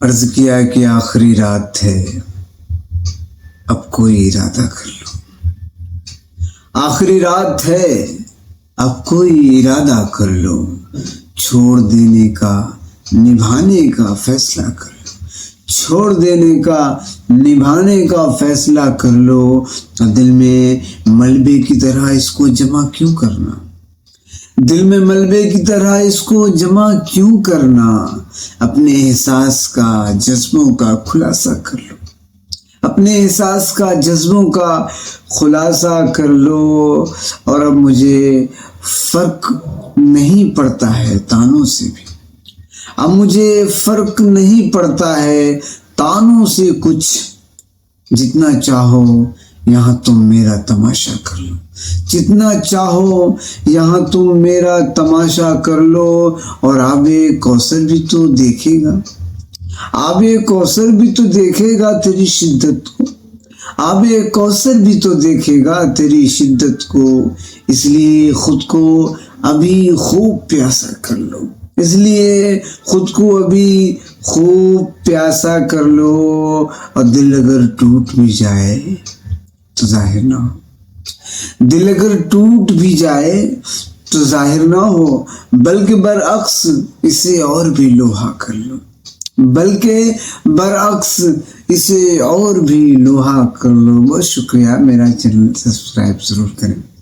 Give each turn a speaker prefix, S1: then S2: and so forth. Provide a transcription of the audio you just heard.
S1: عرض کیا کہ آخری رات ہے، اب کوئی ارادہ کر لو۔ آخری رات ہے، اب کوئی ارادہ کر لو۔ چھوڑ دینے کا نبھانے کا فیصلہ کر لو۔ چھوڑ دینے کا نبھانے کا فیصلہ کر لو۔ دل میں ملبے کی طرح اس کو جمع کیوں کرنا؟ دل میں ملبے کی طرح اس کو جمع کیوں کرنا؟ اپنے احساس کا جذبوں کا خلاصہ کر لو۔ اپنے احساس کا جذبوں کا خلاصہ کر لو۔ اور اب مجھے فرق نہیں پڑتا ہے تانوں سے بھی، اب مجھے فرق نہیں پڑتا ہے تانوں سے کچھ۔ جتنا چاہو یہاں تم میرا تماشا کر لو، جتنا چاہو یہاں تم میرا تماشا کر لو۔ اور آب کوثر بھی تو دیکھے گا، آب کوثر بھی تو دیکھے گا تیری شدت کو، آب کوثر بھی تو دیکھے گا تیری شدت کو۔ اس لیے خود کو ابھی خوب پیاسا کر لو، اس لیے خود کو ابھی خوب پیاسا کر لو۔ اور دل اگر ٹوٹ بھی جائے تو ظاہر نہ ہو، دل اگر ٹوٹ بھی جائے تو ظاہر نہ ہو، بلکہ برعکس اسے اور بھی لوہا کر لو، بلکہ برعکس اسے اور بھی لوہا کر لو۔ بہت شکریہ، میرا چینل سبسکرائب ضرور کریں۔